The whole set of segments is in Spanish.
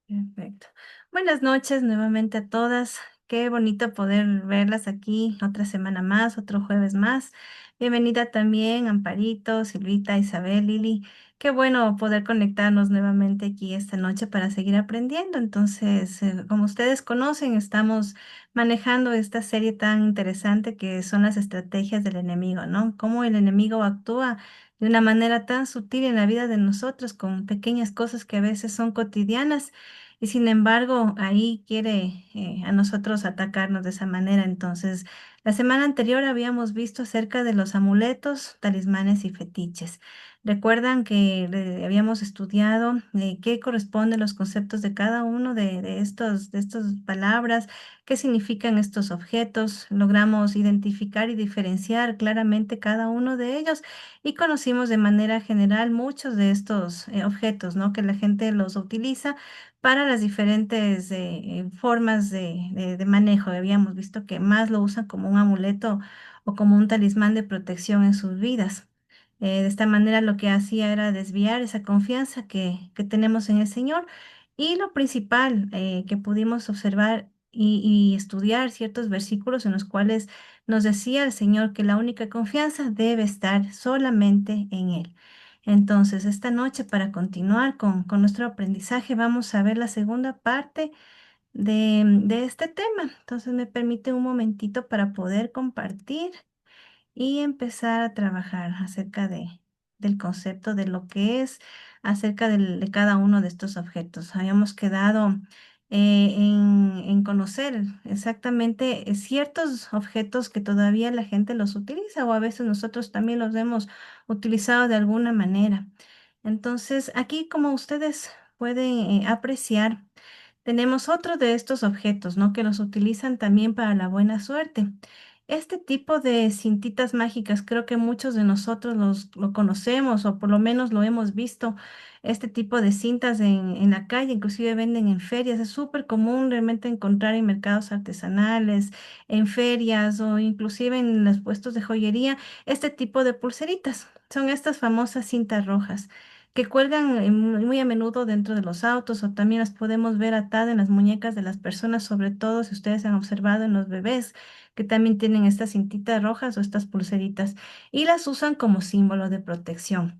Perfecto. Buenas noches nuevamente a todas. Qué bonito poder verlas aquí otra semana más, otro jueves más. Bienvenida también, Amparito, Silvita, Isabel, Lili. Qué bueno poder conectarnos nuevamente aquí esta noche para seguir aprendiendo. Entonces, como ustedes conocen, estamos manejando esta serie tan interesante que son las estrategias del enemigo, ¿no? Cómo el enemigo actúa de una manera tan sutil en la vida de nosotros, con pequeñas cosas que a veces son cotidianas y sin embargo, ahí quiere a nosotros atacarnos de esa manera. Entonces, la semana anterior habíamos visto acerca de los amuletos, talismanes y fetiches. Recuerdan que habíamos estudiado qué corresponden los conceptos de cada uno de estas palabras, qué significan estos objetos. Logramos identificar y diferenciar claramente cada uno de ellos y conocimos de manera general muchos de estos objetos, ¿no? Que la gente los utiliza para las diferentes formas de manejo. Habíamos visto que más lo usan como un amuleto o como un talismán de protección en sus vidas. De esta manera lo que hacía era desviar esa confianza que tenemos en el Señor. Y lo principal que pudimos observar y estudiar ciertos versículos en los cuales nos decía el Señor que la única confianza debe estar solamente en Él. Entonces, esta noche, para continuar con nuestro aprendizaje, vamos a ver la segunda parte de este tema. Entonces, me permite un momentito para poder compartir y empezar a trabajar acerca del concepto de lo que es acerca de cada uno de estos objetos. Habíamos quedado en conocer exactamente ciertos objetos que todavía la gente los utiliza o a veces nosotros también los hemos utilizado de alguna manera. Entonces, aquí como ustedes pueden apreciar, tenemos otro de estos objetos, ¿no? Que los utilizan también para la buena suerte. Este tipo de cintitas mágicas, creo que muchos de nosotros lo conocemos o por lo menos lo hemos visto. Este tipo de cintas en la calle, inclusive venden en ferias. Es súper común realmente encontrar en mercados artesanales, en ferias o inclusive en los puestos de joyería este tipo de pulseritas. Son estas famosas cintas rojas que cuelgan muy a menudo dentro de los autos o también las podemos ver atadas en las muñecas de las personas, sobre todo si ustedes han observado en los bebés que también tienen estas cintitas rojas o estas pulseritas y las usan como símbolo de protección.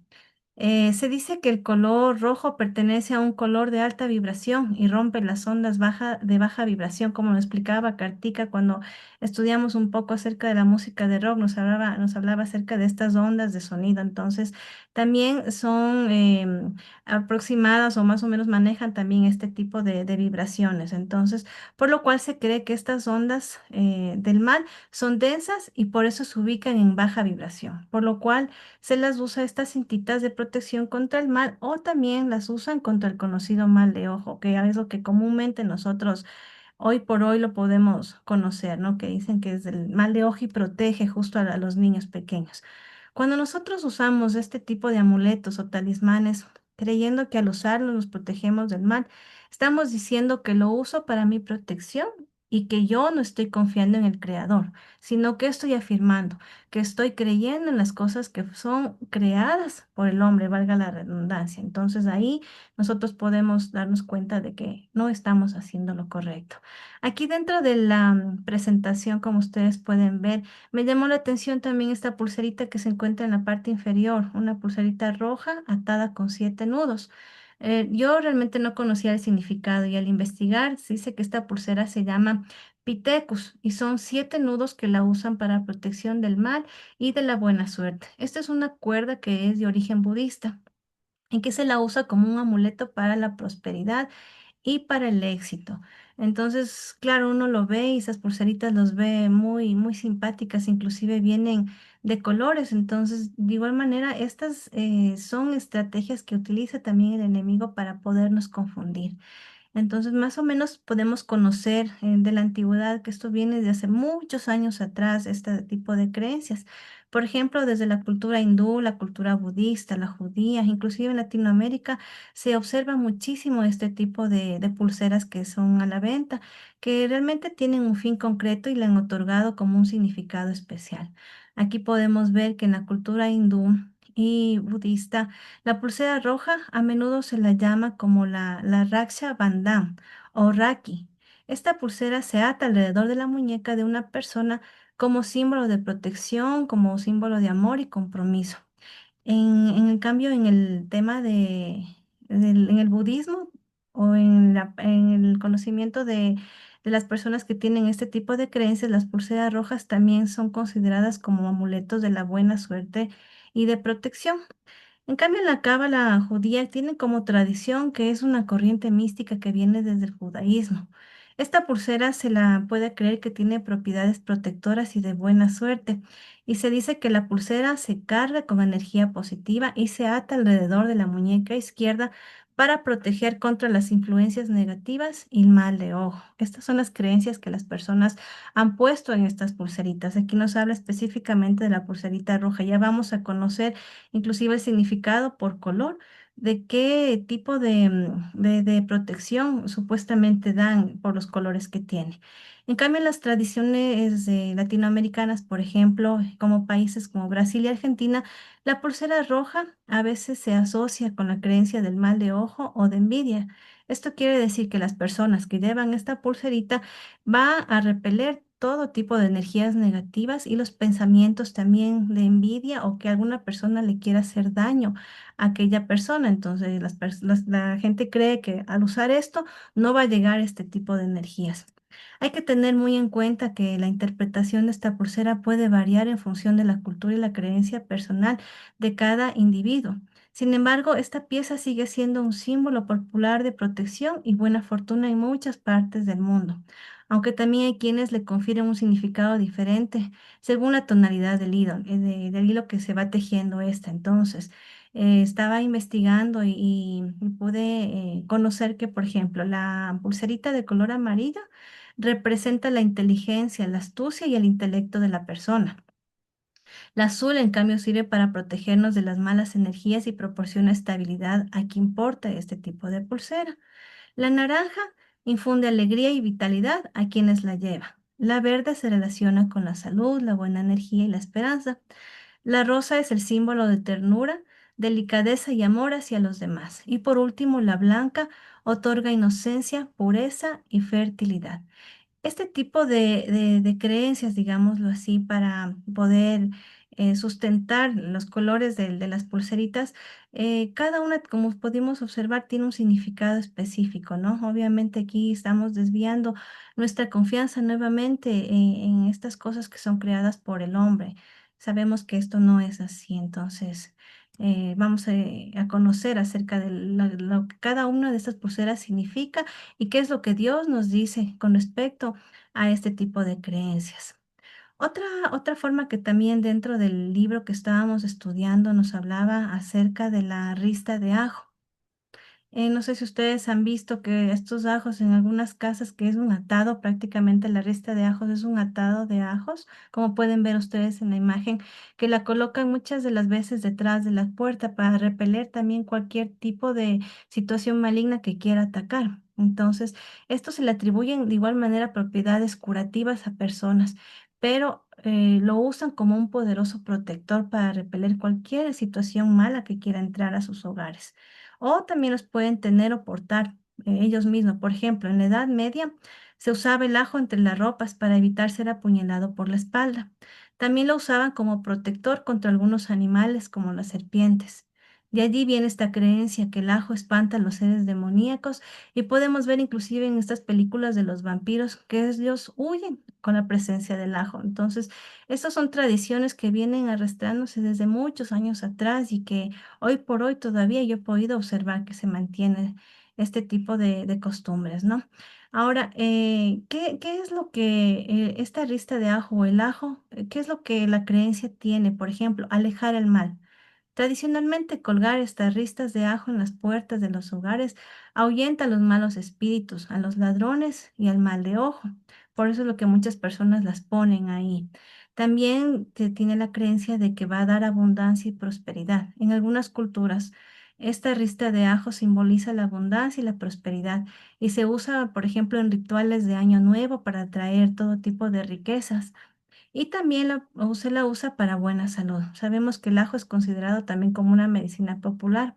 Se dice que el color rojo pertenece a un color de alta vibración y rompe las ondas de baja vibración, como nos explicaba Kartika cuando estudiamos un poco acerca de la música de rock, nos hablaba acerca de estas ondas de sonido. Entonces, también son aproximadas o más o menos manejan también este tipo de vibraciones. Entonces, por lo cual se cree que estas ondas del mal son densas y por eso se ubican en baja vibración, por lo cual se las usa estas cintitas de protección contra el mal o también las usan contra el conocido mal de ojo, que es lo que comúnmente nosotros hoy por hoy lo podemos conocer, ¿no? Que dicen que es el mal de ojo y protege justo a los niños pequeños. Cuando nosotros usamos este tipo de amuletos o talismanes, creyendo que al usarlos nos protegemos del mal, estamos diciendo que lo uso para mi protección y que yo no estoy confiando en el Creador, sino que estoy afirmando que estoy creyendo en las cosas que son creadas por el hombre, valga la redundancia. Entonces ahí nosotros podemos darnos cuenta de que no estamos haciendo lo correcto. Aquí dentro de la presentación, como ustedes pueden ver, me llamó la atención también esta pulserita que se encuentra en la parte inferior, una pulserita roja atada con 7 nudos. Yo realmente no conocía el significado y al investigar se dice que esta pulsera se llama Pitecus y son 7 nudos que la usan para protección del mal y de la buena suerte. Esta es una cuerda que es de origen budista y que se la usa como un amuleto para la prosperidad y para el éxito. Entonces, claro, uno lo ve y esas pulseritas los ve muy, muy simpáticas, inclusive vienen de colores. Entonces, de igual manera, estas son estrategias que utiliza también el enemigo para podernos confundir. Entonces, más o menos podemos conocer de la antigüedad que esto viene de hace muchos años atrás, este tipo de creencias. Por ejemplo, desde la cultura hindú, la cultura budista, la judía, inclusive en Latinoamérica, se observa muchísimo este tipo de pulseras que son a la venta, que realmente tienen un fin concreto y le han otorgado como un significado especial. Aquí podemos ver que en la cultura hindú y budista, la pulsera roja a menudo se la llama como la Raksha Bandhan o Raki. Esta pulsera se ata alrededor de la muñeca de una persona como símbolo de protección, como símbolo de amor y compromiso. En el cambio, en el tema en el budismo o en el conocimiento de las personas que tienen este tipo de creencias, las pulseras rojas también son consideradas como amuletos de la buena suerte y de protección. En cambio, la cábala judía tiene como tradición que es una corriente mística que viene desde el judaísmo. Esta pulsera se la puede creer que tiene propiedades protectoras y de buena suerte, y se dice que la pulsera se carga con energía positiva y se ata alrededor de la muñeca izquierda para proteger contra las influencias negativas y el mal de ojo. Estas son las creencias que las personas han puesto en estas pulseritas. Aquí nos habla específicamente de la pulserita roja. Ya vamos a conocer inclusive el significado por color de qué tipo de protección supuestamente dan por los colores que tiene. En cambio, las tradiciones latinoamericanas, por ejemplo, como países como Brasil y Argentina, la pulsera roja a veces se asocia con la creencia del mal de ojo o de envidia. Esto quiere decir que las personas que llevan esta pulserita va a repeler todo tipo de energías negativas y los pensamientos también de envidia o que alguna persona le quiera hacer daño a aquella persona. Entonces, la gente cree que al usar esto no va a llegar este tipo de energías. Hay que tener muy en cuenta que la interpretación de esta pulsera puede variar en función de la cultura y la creencia personal de cada individuo. Sin embargo, esta pieza sigue siendo un símbolo popular de protección y buena fortuna en muchas partes del mundo, aunque también hay quienes le confieren un significado diferente según la tonalidad del hilo, del hilo que se va tejiendo esta. Entonces, estaba investigando y pude conocer que, por ejemplo, la pulserita de color amarillo representa la inteligencia, la astucia y el intelecto de la persona. La azul, en cambio, sirve para protegernos de las malas energías y proporciona estabilidad a quien porta este tipo de pulsera. La naranja infunde alegría y vitalidad a quienes la llevan. La verde se relaciona con la salud, la buena energía y la esperanza. La rosa es el símbolo de ternura, delicadeza y amor hacia los demás. Y por último, la blanca otorga inocencia, pureza y fertilidad. Este tipo de creencias, digámoslo así, para poder sustentar los colores de las pulseritas, cada una, como pudimos observar, tiene un significado específico, ¿no? Obviamente aquí estamos desviando nuestra confianza nuevamente en estas cosas que son creadas por el hombre. Sabemos que esto no es así, entonces vamos a conocer acerca de lo que cada una de estas pulseras significa y qué es lo que Dios nos dice con respecto a este tipo de creencias. Otra forma que también dentro del libro que estábamos estudiando nos hablaba acerca de la rista de ajo. No sé si ustedes han visto que estos ajos en algunas casas, que es un atado, prácticamente la rista de ajos es un atado de ajos, como pueden ver ustedes en la imagen, que la colocan muchas de las veces detrás de la puerta para repeler también cualquier tipo de situación maligna que quiera atacar. Entonces, esto se le atribuyen de igual manera propiedades curativas a personas, pero lo usan como un poderoso protector para repeler cualquier situación mala que quiera entrar a sus hogares o también los pueden tener o portar ellos mismos. Por ejemplo, en la Edad Media se usaba el ajo entre las ropas para evitar ser apuñalado por la espalda. También lo usaban como protector contra algunos animales como las serpientes. De allí viene esta creencia que el ajo espanta a los seres demoníacos y podemos ver inclusive en estas películas de los vampiros que ellos huyen con la presencia del ajo. Entonces, estas son tradiciones que vienen arrastrándose desde muchos años atrás y que hoy por hoy todavía yo he podido observar que se mantiene este tipo de costumbres, ¿no? Ahora, ¿qué es lo que esta rista de ajo o el ajo, qué es lo que la creencia tiene? Por ejemplo, alejar el mal. Tradicionalmente, colgar estas ristas de ajo en las puertas de los hogares ahuyenta a los malos espíritus, a los ladrones y al mal de ojo. Por eso es lo que muchas personas las ponen ahí. También se tiene la creencia de que va a dar abundancia y prosperidad. En algunas culturas, esta rista de ajo simboliza la abundancia y la prosperidad y se usa, por ejemplo, en rituales de Año Nuevo para atraer todo tipo de riquezas. y también se la usa para buena salud. Sabemos que el ajo es considerado también como una medicina popular.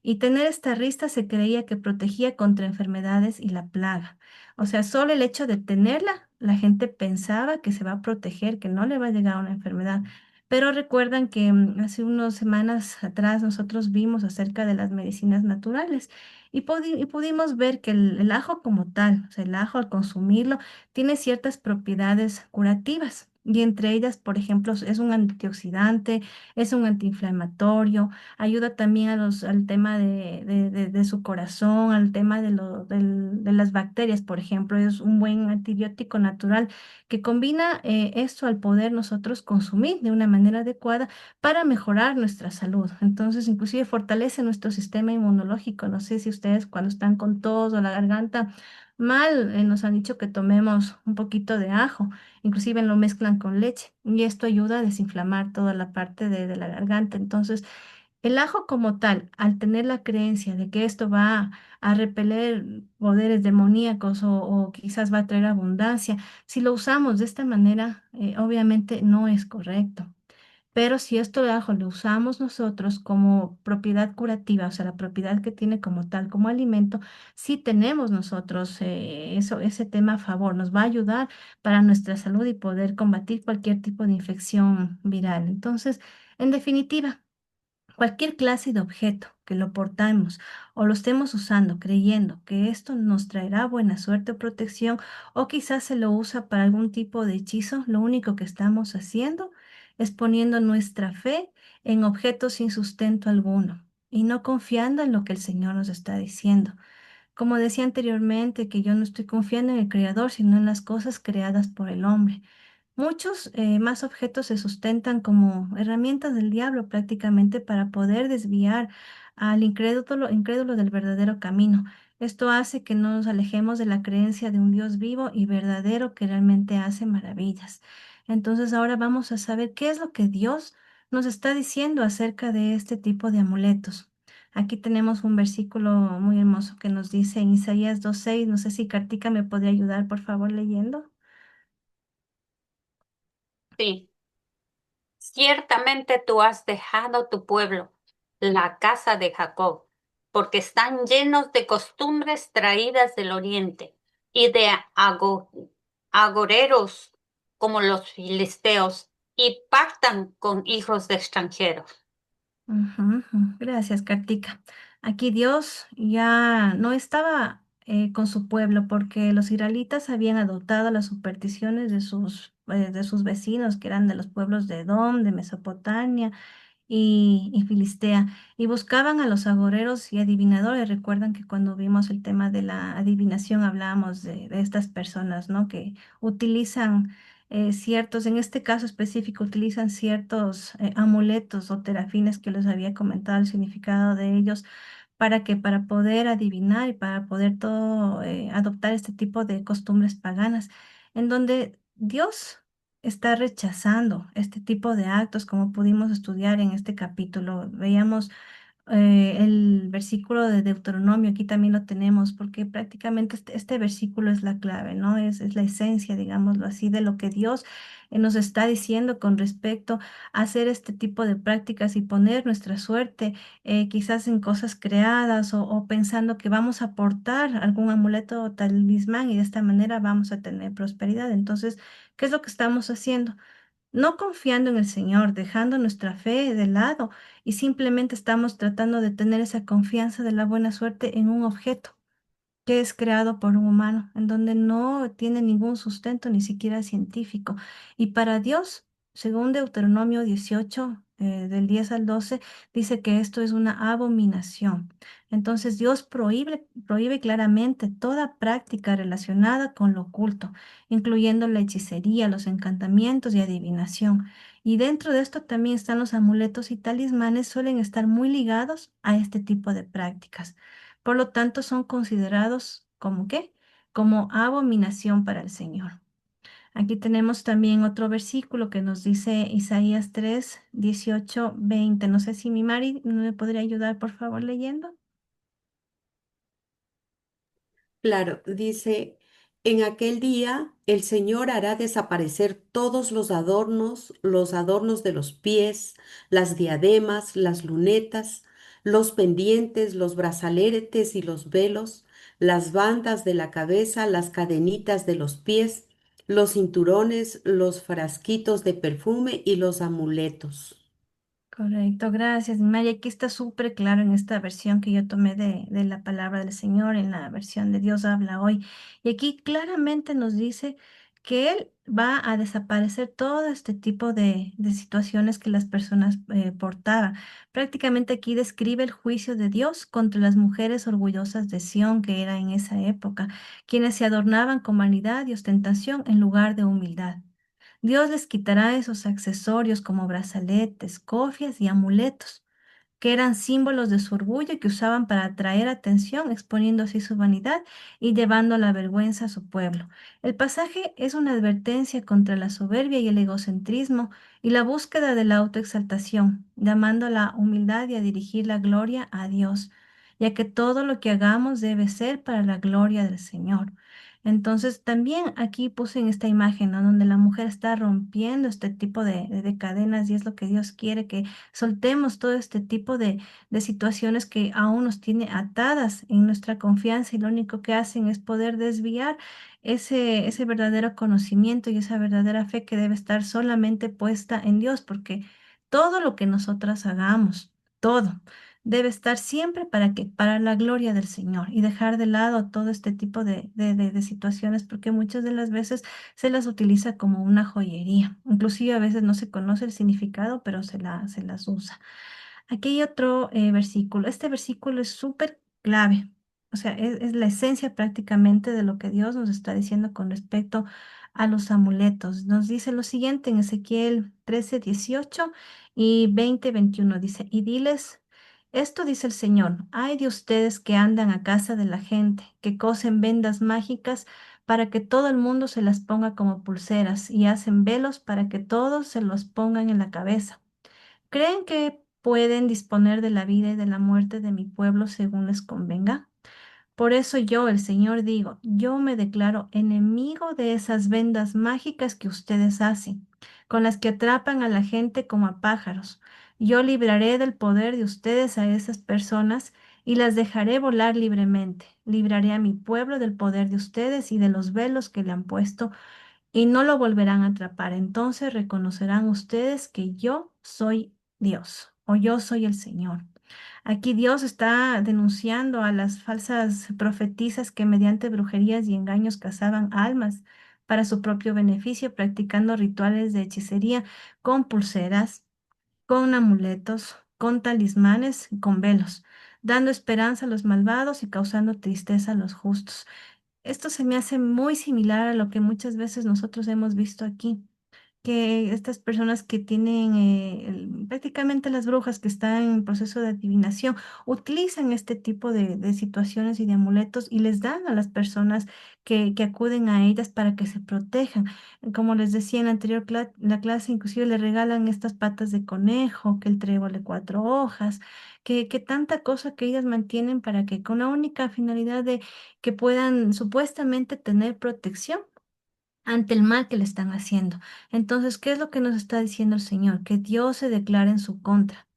Y tener esta rista se creía que protegía contra enfermedades y la plaga. O sea, solo el hecho de tenerla, la gente pensaba que se va a proteger, que no le va a llegar una enfermedad. Pero recuerdan que hace unas semanas atrás nosotros vimos acerca de las medicinas naturales y pudimos ver que el ajo como tal, o sea, el ajo al consumirlo, tiene ciertas propiedades curativas. Y entre ellas, por ejemplo, es un antioxidante, es un antiinflamatorio, ayuda también al tema de su corazón, al tema de las bacterias, por ejemplo, es un buen antibiótico natural que combina esto al poder nosotros consumir de una manera adecuada para mejorar nuestra salud. Entonces, inclusive fortalece nuestro sistema inmunológico. No sé si ustedes cuando están con tos o la garganta mal, nos han dicho que tomemos un poquito de ajo, inclusive lo mezclan con leche y esto ayuda a desinflamar toda la parte de la garganta. Entonces, el ajo como tal, al tener la creencia de que esto va a repeler poderes demoníacos o quizás va a traer abundancia, si lo usamos de esta manera, obviamente no es correcto. Pero si esto de ajo lo usamos nosotros como propiedad curativa, o sea, la propiedad que tiene como tal, como alimento, sí tenemos nosotros ese tema a favor, nos va a ayudar para nuestra salud y poder combatir cualquier tipo de infección viral. Entonces, en definitiva, cualquier clase de objeto que lo portamos o lo estemos usando creyendo que esto nos traerá buena suerte o protección o quizás se lo usa para algún tipo de hechizo, lo único que estamos haciendo es poniendo nuestra fe en objetos sin sustento alguno y no confiando en lo que el Señor nos está diciendo. Como decía anteriormente, que yo no estoy confiando en el Creador, sino en las cosas creadas por el hombre. Muchos más objetos se sustentan como herramientas del diablo prácticamente para poder desviar al incrédulo del verdadero camino. Esto hace que nos alejemos de la creencia de un Dios vivo y verdadero que realmente hace maravillas. Entonces ahora vamos a saber qué es lo que Dios nos está diciendo acerca de este tipo de amuletos. Aquí tenemos un versículo muy hermoso que nos dice en Isaías 2:6. No sé si Kartika me podría ayudar, por favor, leyendo. Sí, ciertamente tú has dejado tu pueblo, la casa de Jacob, porque están llenos de costumbres traídas del oriente y de agoreros como los filisteos y pactan con hijos de extranjeros. Ujú, ujú. Gracias, Kartika. Aquí Dios ya no estaba con su pueblo porque los israelitas habían adoptado las supersticiones de sus vecinos, que eran de los pueblos de Edom, de Mesopotamia y Filistea, y buscaban a los agoreros y adivinadores. Recuerdan que cuando vimos el tema de la adivinación hablábamos de estas personas, ¿no? Que utilizan ciertos, en este caso específico, utilizan ciertos amuletos o terafines que les había comentado el significado de ellos. ¿Para que Para poder adivinar y para poder todo, adoptar este tipo de costumbres paganas, en donde Dios está rechazando este tipo de actos, como pudimos estudiar en este capítulo. Veíamos el versículo de Deuteronomio, aquí también lo tenemos, porque prácticamente este versículo es la clave, ¿no? Es la esencia, digámoslo así, de lo que Dios nos está diciendo con respecto a hacer este tipo de prácticas y poner nuestra suerte quizás en cosas creadas o pensando que vamos a aportar algún amuleto o talismán y de esta manera vamos a tener prosperidad. Entonces, ¿qué es lo que estamos haciendo? No confiando en el Señor, dejando nuestra fe de lado y simplemente estamos tratando de tener esa confianza de la buena suerte en un objeto que es creado por un humano, en donde no tiene ningún sustento, ni siquiera científico. Y para Dios, según Deuteronomio 18, del 10 al 12, dice que esto es una abominación. Entonces Dios prohíbe claramente toda práctica relacionada con lo oculto, incluyendo la hechicería, los encantamientos y adivinación. Y dentro de esto también están los amuletos y talismanes, suelen estar muy ligados a este tipo de prácticas. Por lo tanto, son considerados como qué? Como abominación para el Señor. Aquí tenemos también otro versículo que nos dice Isaías 3:18-20. No sé si mi Mari me podría ayudar, por favor, leyendo. Claro, dice En aquel día el Señor hará desaparecer todos los adornos de los pies, las diademas, las lunetas, los pendientes, los brazaletes y los velos, las bandas de la cabeza, las cadenitas de los pies, los cinturones, los frasquitos de perfume y los amuletos. Correcto, gracias, María. Aquí está súper claro en esta versión que yo tomé de la palabra del Señor, en la versión de Dios habla hoy. Y aquí claramente nos dice que Él va a desaparecer todo este tipo de situaciones que las personas portaban. Prácticamente aquí describe el juicio de Dios contra las mujeres orgullosas de Sión, que era en esa época, quienes se adornaban con vanidad y ostentación en lugar de humildad. Dios les quitará esos accesorios como brazaletes, cofias y amuletos, que eran símbolos de su orgullo y que usaban para atraer atención, exponiendo así su vanidad y llevando a la vergüenza a su pueblo. El pasaje es una advertencia contra la soberbia y el egocentrismo y la búsqueda de la autoexaltación, llamando a la humildad y a dirigir la gloria a Dios, ya que todo lo que hagamos debe ser para la gloria del Señor. Entonces, también aquí puse en esta imagen, ¿no? Donde la mujer está rompiendo este tipo de cadenas y es lo que Dios quiere, que soltemos todo este tipo de situaciones que aún nos tiene atadas en nuestra confianza y lo único que hacen es poder desviar ese verdadero conocimiento y esa verdadera fe que debe estar solamente puesta en Dios, porque todo lo que nosotras hagamos, todo debe estar siempre para que, para la gloria del Señor y dejar de lado todo este tipo de situaciones, porque muchas de las veces se las utiliza como una joyería. Inclusive a veces no se conoce el significado, pero se las usa. Aquí hay otro versículo. Este versículo es súper clave. O sea, es la esencia prácticamente de lo que Dios nos está diciendo con respecto a los amuletos. Nos dice lo siguiente en Ezequiel 13:18 y 20:21. Dice, y diles, esto dice el Señor, ay de ustedes que andan a casa de la gente, que cosen vendas mágicas para que todo el mundo se las ponga como pulseras y hacen velos para que todos se los pongan en la cabeza. ¿Creen que pueden disponer de la vida y de la muerte de mi pueblo según les convenga? Por eso yo, el Señor, digo, yo me declaro enemigo de esas vendas mágicas que ustedes hacen, con las que atrapan a la gente como a pájaros. Yo libraré del poder de ustedes a esas personas y las dejaré volar libremente. Libraré a mi pueblo del poder de ustedes y de los velos que le han puesto y no lo volverán a atrapar. Entonces reconocerán ustedes que yo soy Dios o yo soy el Señor. Aquí Dios está denunciando a las falsas profetisas que mediante brujerías y engaños cazaban almas para su propio beneficio, practicando rituales de hechicería con pulseras, con amuletos, con talismanes y con velos, dando esperanza a los malvados y causando tristeza a los justos. Esto se me hace muy similar a lo que muchas veces nosotros hemos visto aquí, que estas personas que tienen prácticamente las brujas que están en proceso de adivinación utilizan este tipo de situaciones y de amuletos y les dan a las personas que acuden a ellas para que se protejan. Como les decía en la anterior la clase, inclusive le regalan estas patas de conejo, que el trébol de cuatro hojas, que tanta cosa que ellas mantienen para que con la única finalidad de que puedan supuestamente tener protección ante el mal que le están haciendo. Entonces, ¿qué es lo que nos está diciendo el Señor? Que Dios se declara en su contra,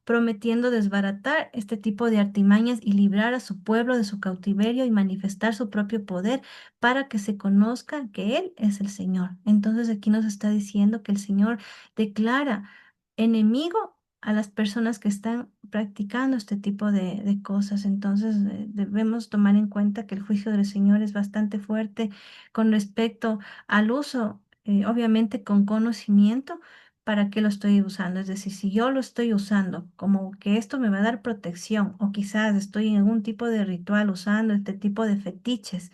prometiendo desbaratar este tipo de artimañas y librar a su pueblo de su cautiverio y manifestar su propio poder para que se conozca que Él es el Señor. Entonces aquí nos está diciendo que el Señor declara enemigo a las personas que están practicando este tipo de cosas. Entonces debemos tomar en cuenta que el juicio del Señor es bastante fuerte con respecto al uso, obviamente con conocimiento para qué lo estoy usando. Es decir, si yo lo estoy usando como que esto me va a dar protección o quizás estoy en algún tipo de ritual usando este tipo de fetiches,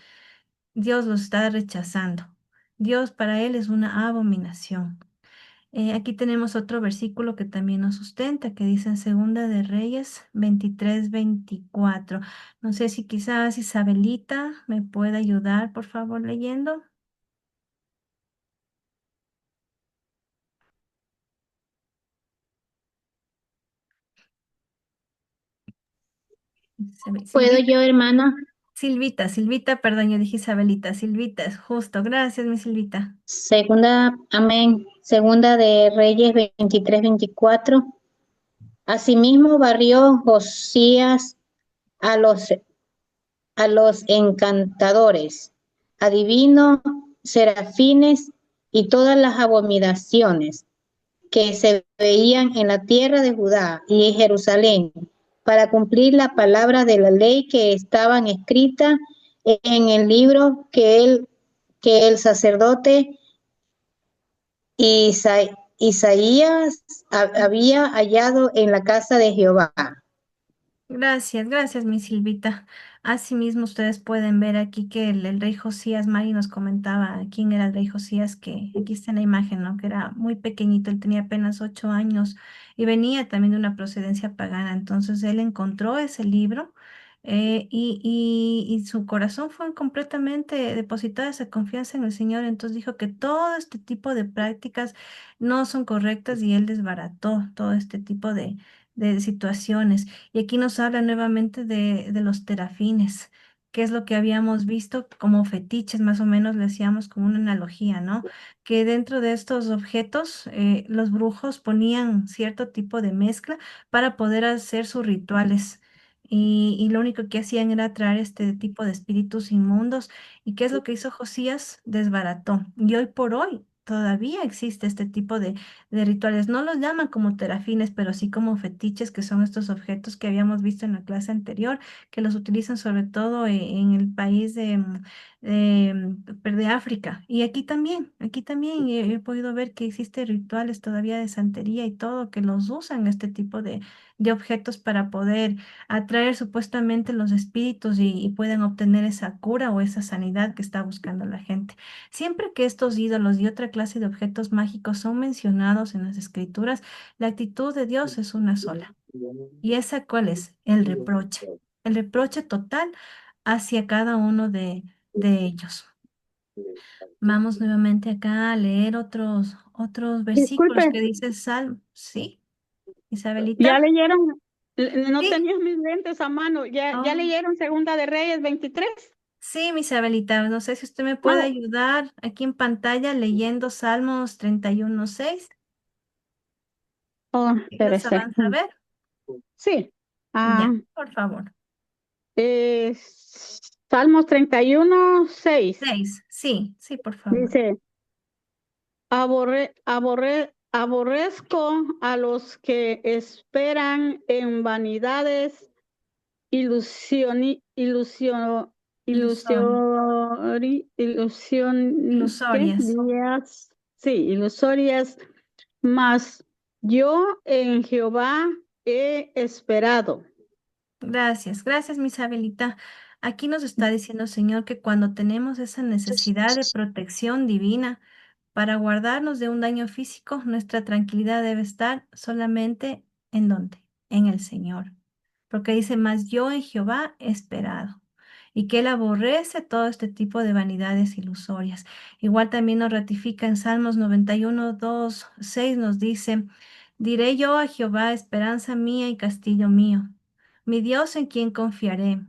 Dios lo está rechazando. Dios para él es una abominación. Aquí tenemos otro versículo que también nos sustenta, que dice en Segunda de Reyes 23:24. No sé si quizás Isabelita me puede ayudar, por favor, leyendo. ¿Puedo Silvita. yo, hermana? Silvita, Silvita, perdón, yo dije Isabelita, Silvita, es justo. Gracias, mi Silvita. Segunda, amén. Segunda de Reyes 23-24. Asimismo barrió Josías a los encantadores, adivinos, serafines y todas las abominaciones que se veían en la tierra de Judá y en Jerusalén, para cumplir la palabra de la ley que estaban escritas en el libro que el sacerdote Isaías había hallado en la casa de Jehová. Gracias, gracias, mi Silvita. Asimismo, ustedes pueden ver aquí que el rey Josías, Mari nos comentaba quién era el rey Josías, que aquí está en la imagen, ¿no? Que era muy pequeñito, él tenía apenas 8 años y venía también de una procedencia pagana. Entonces él encontró ese libro y su corazón fue completamente depositado esa confianza en el Señor. Entonces dijo que todo este tipo de prácticas no son correctas y él desbarató todo este tipo de situaciones. Y aquí nos habla nuevamente de los terafines, que es lo que habíamos visto como fetiches, más o menos le hacíamos como una analogía, ¿no? Que dentro de estos objetos los brujos ponían cierto tipo de mezcla para poder hacer sus rituales. Y lo único que hacían era traer este tipo de espíritus inmundos. ¿Y qué es lo que hizo Josías? Desbarató. Y hoy por hoy todavía existe este tipo de rituales. No los llaman como terafines, pero sí como fetiches, que son estos objetos que habíamos visto en la clase anterior, que los utilizan sobre todo en el país de África. Y aquí también he podido ver que existen rituales todavía de santería y todo, que los usan este tipo de objetos para poder atraer supuestamente los espíritus y puedan obtener esa cura o esa sanidad que está buscando la gente. Siempre que estos ídolos y otra clase de objetos mágicos son mencionados en las escrituras, la actitud de Dios es una sola. ¿Y esa cuál es? El reproche. El reproche total hacia cada uno de ellos. Vamos nuevamente acá a leer otros versículos Disculpe, que dice Salmo. ¿Sí, ya Isabelita? leyeron, no Sí. tenía mis lentes a mano, ya Oh, leyeron Segunda de Reyes 23. sí, mi Isabelita. No sé si usted me puede Ah, ayudar aquí en pantalla leyendo Salmos 31:6. ¿Sí los espérese. avanza a ver? Sí. Ah, Ya, por favor. eh, Salmos 31:6. 6, sí, sí, por favor. Dice, aborrezco a los que esperan en vanidades, ilusión, Ilusorio, ¿qué? ilusorias. Sí, ilusorias, mas yo en Jehová he esperado. Gracias, gracias, mi Isabelita. Aquí nos está diciendo, Señor, que cuando tenemos esa necesidad de protección divina para guardarnos de un daño físico, nuestra tranquilidad debe estar solamente ¿en dónde? En el Señor. Porque dice, mas yo en Jehová he esperado. Y que Él aborrece todo este tipo de vanidades ilusorias. Igual también nos ratifica en Salmos 91, 2, 6 nos dice, diré yo a Jehová, esperanza mía y castillo mío, mi Dios en quien confiaré.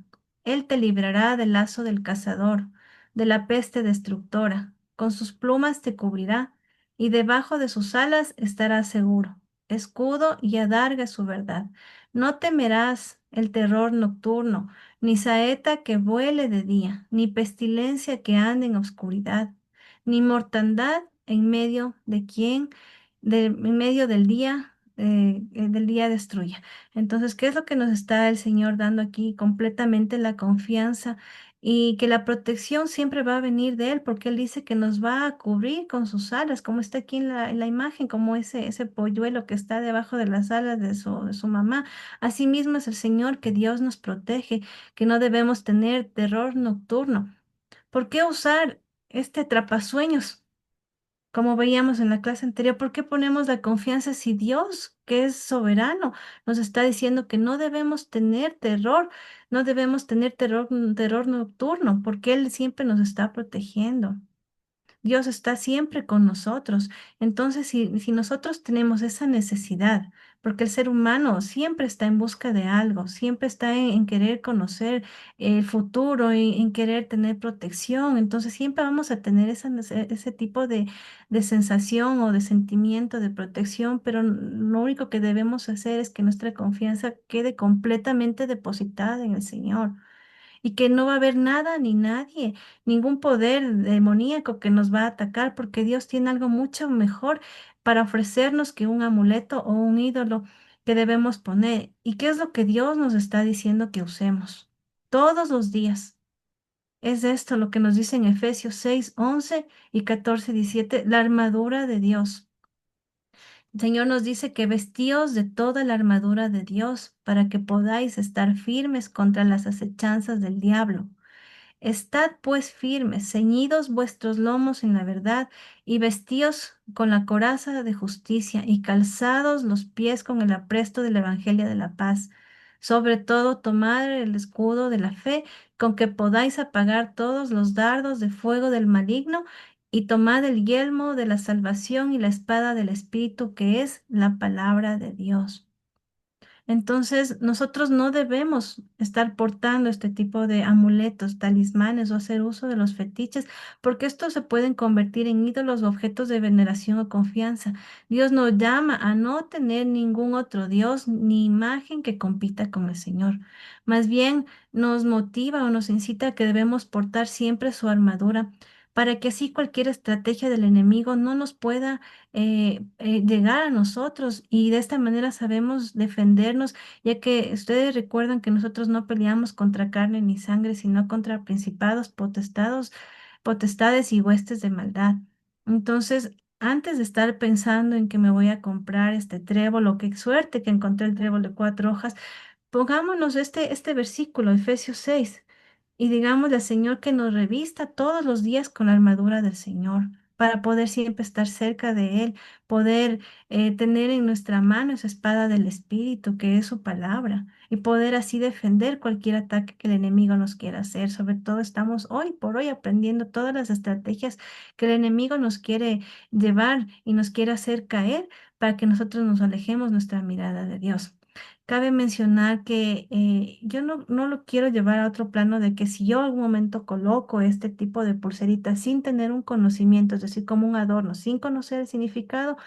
Él te librará del lazo del cazador, de la peste destructora. Con sus plumas te cubrirá, y debajo de sus alas estarás seguro. Escudo y adarga es su verdad. No temerás el terror nocturno, ni saeta que vuele de día, ni pestilencia que ande en oscuridad, ni mortandad en medio de en medio del día destruya. Entonces, ¿qué es lo que nos está el Señor dando aquí? Completamente la confianza y que la protección siempre va a venir de Él, porque Él dice que nos va a cubrir con sus alas, como está aquí en la imagen, como ese polluelo que está debajo de las alas de su mamá. Asimismo es el Señor que Dios nos protege, que no debemos tener terror nocturno. ¿Por qué usar este atrapasueños? Como veíamos en la clase anterior, ¿por qué ponemos la confianza si Dios, que es soberano, nos está diciendo que no debemos tener terror, no debemos tener terror nocturno, porque Él siempre nos está protegiendo? Dios está siempre con nosotros. Entonces, si nosotros tenemos esa necesidad porque el ser humano siempre está en busca de algo, siempre está en querer conocer el futuro, en querer tener protección. Entonces siempre vamos a tener ese tipo de sensación o de sentimiento de protección, pero lo único que debemos hacer es que nuestra confianza quede completamente depositada en el Señor y que no va a haber nada ni nadie, ningún poder demoníaco que nos va a atacar, porque Dios tiene algo mucho mejor para ofrecernos que un amuleto o un ídolo que debemos poner. ¿Y qué es lo que Dios nos está diciendo que usemos todos los días? Es esto lo que nos dice en Efesios 6 11 y 14 17 la armadura de Dios. El Señor nos dice que vestíos de toda la armadura de Dios para que podáis estar firmes contra las acechanzas del diablo. Estad pues firmes, ceñidos vuestros lomos en la verdad, y vestíos con la coraza de justicia, y calzados los pies con el apresto del evangelio de la paz. Sobre todo, tomad el escudo de la fe, con que podáis apagar todos los dardos de fuego del maligno, y tomad el yelmo de la salvación y la espada del Espíritu, que es la palabra de Dios. Entonces, nosotros no debemos estar portando este tipo de amuletos, talismanes o hacer uso de los fetiches, porque estos se pueden convertir en ídolos o objetos de veneración o confianza. Dios nos llama a no tener ningún otro Dios ni imagen que compita con el Señor. Más bien, nos motiva o nos incita a que debemos portar siempre su armadura, para que así cualquier estrategia del enemigo no nos pueda llegar a nosotros y de esta manera sabemos defendernos, ya que ustedes recuerdan que nosotros no peleamos contra carne ni sangre, sino contra principados, potestades y huestes de maldad. Entonces, antes de estar pensando en que me voy a comprar este trébol o qué suerte que encontré el trébol de 4 hojas, pongámonos este versículo, Efesios 6, y digámosle al Señor que nos revista todos los días con la armadura del Señor, para poder siempre estar cerca de Él, poder tener en nuestra mano esa espada del Espíritu, que es su palabra, y poder así defender cualquier ataque que el enemigo nos quiera hacer. Sobre todo estamos hoy por hoy aprendiendo todas las estrategias que el enemigo nos quiere llevar y nos quiere hacer caer para que nosotros nos alejemos nuestra mirada de Dios. Cabe mencionar que yo no lo quiero llevar a otro plano de que si yo algún momento coloco este tipo de pulseritas sin tener un conocimiento, es decir, como un adorno, sin conocer el significado,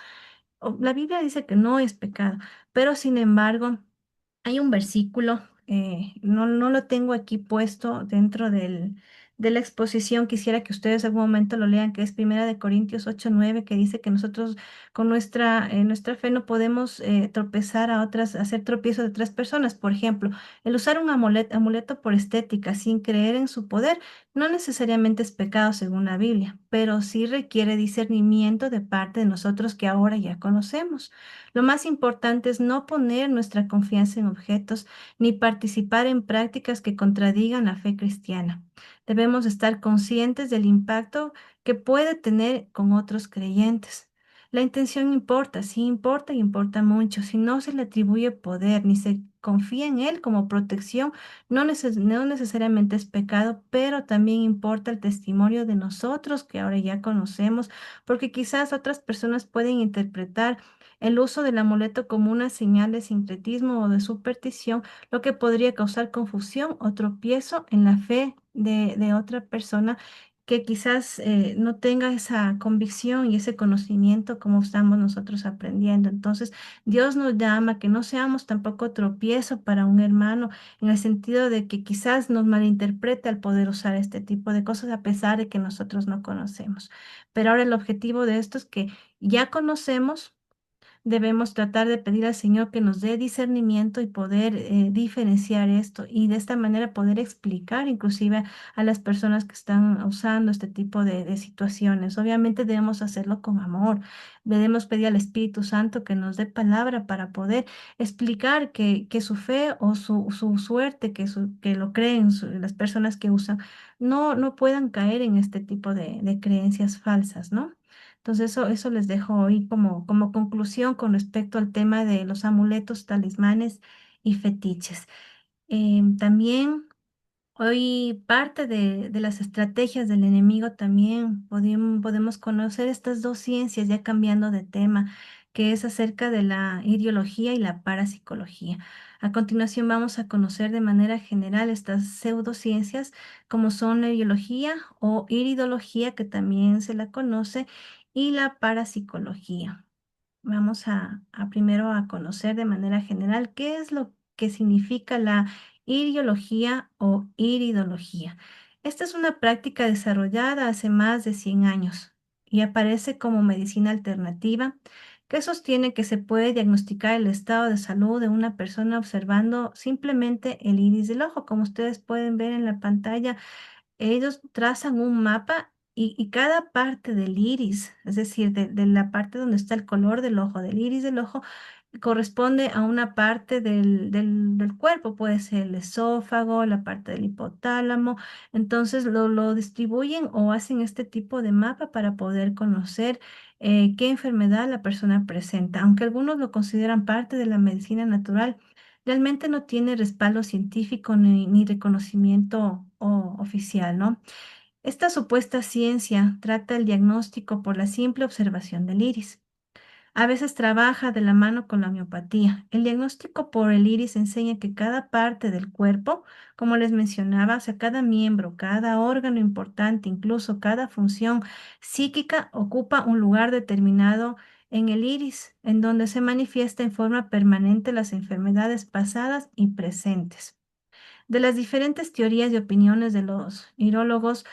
la Biblia dice que no es pecado, pero sin embargo, hay un versículo, no lo tengo aquí puesto dentro de la exposición, quisiera que ustedes algún momento lo lean, que es Primera de Corintios 8:9, que dice que nosotros con nuestra fe no podemos tropezar a otras, hacer tropiezo de otras personas. Por ejemplo, el usar un amuleto por estética sin creer en su poder no necesariamente es pecado según la Biblia, pero sí requiere discernimiento de parte de nosotros que ahora ya conocemos. Lo más importante es no poner nuestra confianza en objetos ni participar en prácticas que contradigan la fe cristiana. Debemos estar conscientes del impacto que puede tener con otros creyentes. La intención importa, sí importa y importa mucho. Si no se le atribuye poder ni se confía en él como protección, no necesariamente es pecado, pero también importa el testimonio de nosotros que ahora ya conocemos, porque quizás otras personas pueden interpretar el uso del amuleto como una señal de sincretismo o de superstición, lo que podría causar confusión o tropiezo en la fe de otra persona que quizás no tenga esa convicción y ese conocimiento como estamos nosotros aprendiendo. Entonces, Dios nos llama a que no seamos tampoco tropiezo para un hermano, en el sentido de que quizás nos malinterprete al poder usar este tipo de cosas a pesar de que nosotros no conocemos. Pero ahora el objetivo de esto es que ya conocemos. Debemos tratar de pedir al Señor que nos dé discernimiento y poder diferenciar esto y de esta manera poder explicar inclusive a las personas que están usando este tipo de situaciones. Obviamente debemos hacerlo con amor. Debemos pedir al Espíritu Santo que nos dé palabra para poder explicar que su fe o su suerte, que lo creen las personas que usan, no puedan caer en este tipo de creencias falsas, ¿no? Entonces eso les dejo hoy como conclusión con respecto al tema de los amuletos, talismanes y fetiches. También hoy parte de las estrategias del enemigo también podemos conocer estas dos ciencias, ya cambiando de tema, que es acerca de la iriología y la parapsicología. A continuación vamos a conocer de manera general estas pseudociencias como son la iriología o iridología, que también se la conoce, y la parapsicología. Vamos a primero a conocer de manera general qué es lo que significa la iriología o iridología. Esta es una práctica desarrollada hace más de 100 años y aparece como medicina alternativa que sostiene que se puede diagnosticar el estado de salud de una persona observando simplemente el iris del ojo. Como ustedes pueden ver en la pantalla, ellos trazan un mapa y cada parte del iris, es decir, de la parte donde está el color del ojo, del iris del ojo, corresponde a una parte del cuerpo, puede ser el esófago, la parte del hipotálamo. Entonces lo distribuyen o hacen este tipo de mapa para poder conocer qué enfermedad la persona presenta. Aunque algunos lo consideran parte de la medicina natural, realmente no tiene respaldo científico ni reconocimiento oficial, ¿no? Esta supuesta ciencia trata el diagnóstico por la simple observación del iris. A veces trabaja de la mano con la homeopatía. El diagnóstico por el iris enseña que cada parte del cuerpo, como les mencionaba, o sea, cada miembro, cada órgano importante, incluso cada función psíquica, ocupa un lugar determinado en el iris, en donde se manifiesta en forma permanente las enfermedades pasadas y presentes. De las diferentes teorías y opiniones de los irólogos,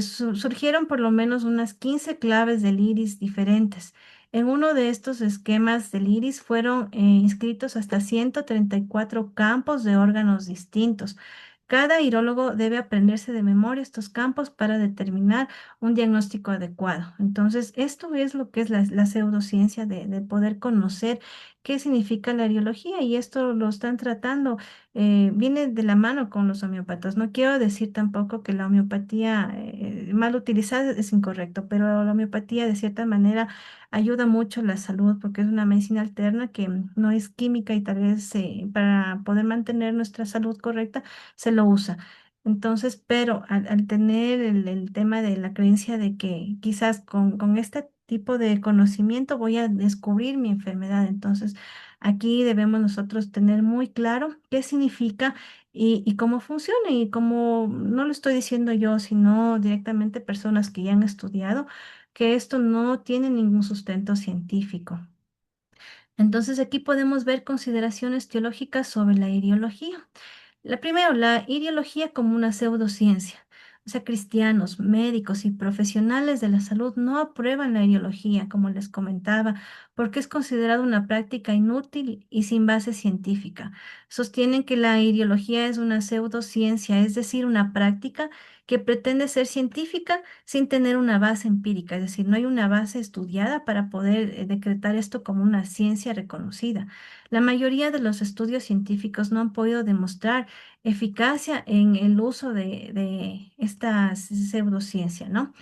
surgieron por lo menos unas 15 claves del iris diferentes. En uno de estos esquemas del iris fueron inscritos hasta 134 campos de órganos distintos. Cada irólogo debe aprenderse de memoria estos campos para determinar un diagnóstico adecuado. Entonces, esto es lo que es la pseudociencia de poder conocer qué significa la iriología, y esto lo están tratando, viene de la mano con los homeópatas. No quiero decir tampoco que la homeopatía mal utilizada es incorrecto, pero la homeopatía de cierta manera ayuda mucho a la salud porque es una medicina alterna que no es química y tal vez para poder mantener nuestra salud correcta se lo usa. Entonces, pero al tener el tema de la creencia de que quizás con este tipo de conocimiento voy a descubrir mi enfermedad, entonces aquí debemos nosotros tener muy claro qué significa y cómo funciona, y cómo no lo estoy diciendo yo, sino directamente personas que ya han estudiado, que esto no tiene ningún sustento científico. Entonces aquí podemos ver consideraciones teológicas sobre la ideología. La primera, la ideología como una pseudociencia. O sea, cristianos, médicos y profesionales de la salud no aprueban la ideología, como les comentaba, porque es considerada una práctica inútil y sin base científica. Sostienen que la ideología es una pseudociencia, es decir, una práctica que pretende ser científica sin tener una base empírica, es decir, no hay una base estudiada para poder decretar esto como una ciencia reconocida. La mayoría de los estudios científicos no han podido demostrar eficacia en el uso de esta pseudociencia, ¿no?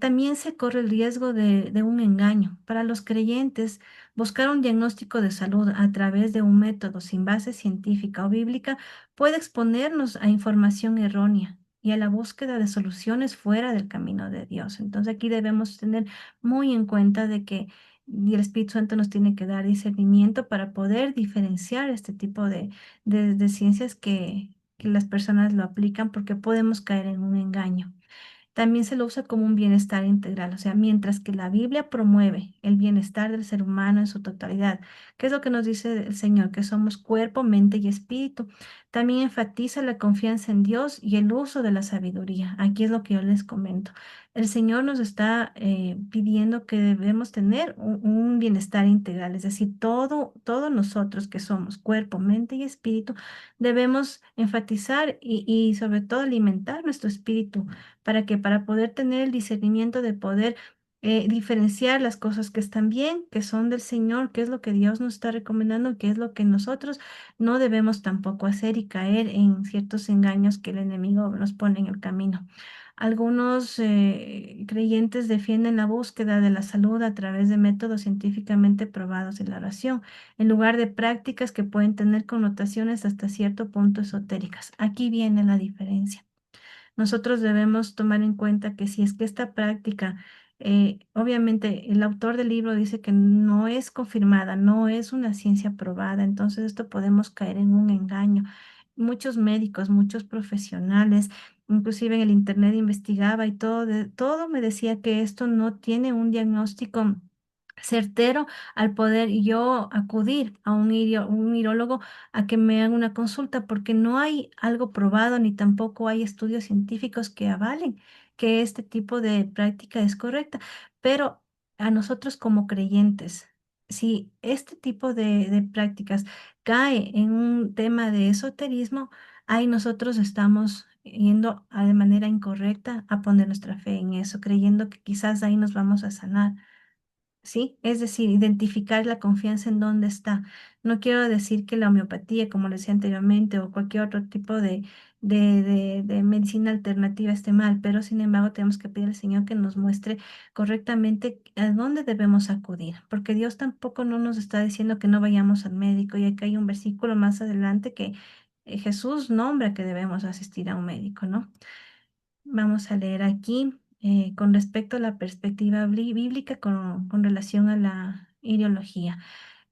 También se corre el riesgo de un engaño. Para los creyentes, buscar un diagnóstico de salud a través de un método sin base científica o bíblica puede exponernos a información errónea y a la búsqueda de soluciones fuera del camino de Dios. Entonces aquí debemos tener muy en cuenta de que y el Espíritu Santo nos tiene que dar discernimiento para poder diferenciar este tipo de ciencias que las personas lo aplican, porque podemos caer en un engaño. También se lo usa como un bienestar integral, o sea, mientras que la Biblia promueve el bienestar del ser humano en su totalidad, que es lo que nos dice el Señor, que somos cuerpo, mente y espíritu. También enfatiza la confianza en Dios y el uso de la sabiduría. Aquí es lo que yo les comento. El Señor nos está pidiendo que debemos tener un bienestar integral, es decir, todos nosotros que somos cuerpo, mente y espíritu, debemos enfatizar y sobre todo alimentar nuestro espíritu. ¿Para qué? Para poder tener el discernimiento de poder diferenciar las cosas que están bien, que son del Señor, qué es lo que Dios nos está recomendando, qué es lo que nosotros no debemos tampoco hacer y caer en ciertos engaños que el enemigo nos pone en el camino. Algunos creyentes defienden la búsqueda de la salud a través de métodos científicamente probados en la oración, en lugar de prácticas que pueden tener connotaciones hasta cierto punto esotéricas. Aquí viene la diferencia. Nosotros debemos tomar en cuenta que si es que esta práctica Obviamente, el autor del libro dice que no es confirmada, no es una ciencia probada, entonces esto podemos caer en un engaño. Muchos médicos, muchos profesionales, inclusive en el internet investigaba y todo, todo me decía que esto no tiene un diagnóstico certero al poder yo acudir a un irólogo a que me haga una consulta, porque no hay algo probado ni tampoco hay estudios científicos que avalen que este tipo de práctica es correcta. Pero a nosotros como creyentes, si este tipo de prácticas cae en un tema de esoterismo, ahí nosotros estamos yendo de manera incorrecta a poner nuestra fe en eso, creyendo que quizás ahí nos vamos a sanar. ¿Sí? Es decir, identificar la confianza en dónde está. No quiero decir que la homeopatía, como le decía anteriormente, o cualquier otro tipo de medicina alternativa esté mal, pero sin embargo tenemos que pedir al Señor que nos muestre correctamente a dónde debemos acudir, porque Dios tampoco no nos está diciendo que no vayamos al médico, y acá hay un versículo más adelante que Jesús nombra que debemos asistir a un médico, ¿no? Vamos a leer aquí con respecto a la perspectiva bíblica con relación a la ideología.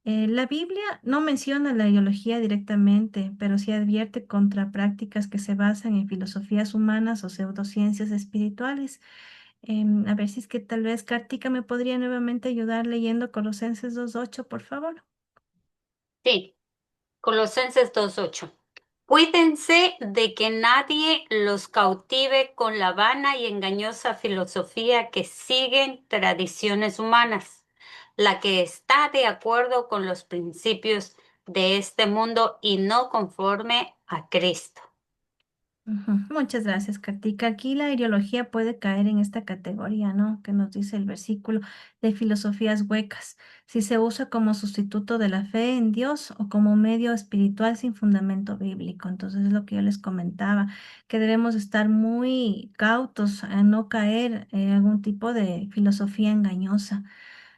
La Biblia no menciona la ideología directamente, pero sí advierte contra prácticas que se basan en filosofías humanas o pseudociencias espirituales. A ver si es que tal vez Kartika me podría nuevamente ayudar leyendo Colosenses 2:8, por favor. Sí, Colosenses 2:8. Cuídense de que nadie los cautive con la vana y engañosa filosofía que siguen tradiciones humanas, la que está de acuerdo con los principios de este mundo y no conforme a Cristo. Ujú. Muchas gracias, Kartika. Aquí la ideología puede caer en esta categoría, ¿no? Que nos dice el versículo de filosofías huecas, si se usa como sustituto de la fe en Dios o como medio espiritual sin fundamento bíblico. Entonces es lo que yo les comentaba, que debemos estar muy cautos a no caer en algún tipo de filosofía engañosa.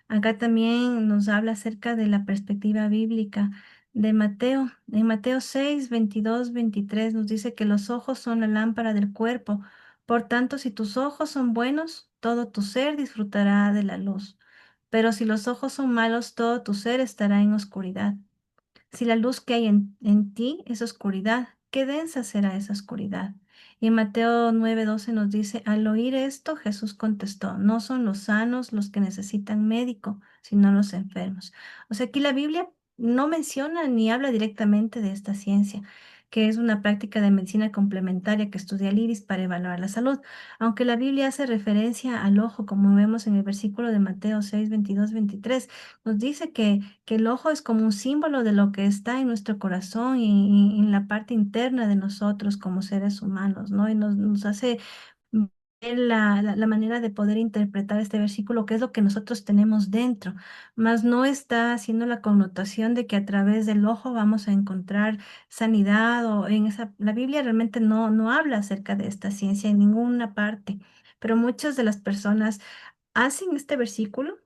Acá también nos habla acerca de la perspectiva bíblica de Mateo. En Mateo 6:22-23 nos dice que los ojos son la lámpara del cuerpo. Por tanto, si tus ojos son buenos, todo tu ser disfrutará de la luz. Pero si los ojos son malos, todo tu ser estará en oscuridad. Si la luz que hay en ti es oscuridad, qué densa será esa oscuridad. Y Mateo 9:12 nos dice, al oír esto, Jesús contestó, no son los sanos los que necesitan médico, sino los enfermos. O sea, aquí la Biblia no menciona ni habla directamente de esta ciencia, que es una práctica de medicina complementaria que estudia el iris para evaluar la salud. Aunque la Biblia hace referencia al ojo, como vemos en el versículo de Mateo 6:22-23, nos dice que el ojo es como un símbolo de lo que está en nuestro corazón y en la parte interna de nosotros como seres humanos, ¿no? Y nos hace ver la manera de poder interpretar este versículo, que es lo que nosotros tenemos dentro, mas no está haciendo la connotación de que a través del ojo vamos a encontrar sanidad o en esa, la Biblia realmente no habla acerca de esta ciencia en ninguna parte, pero muchas de las personas hacen este versículo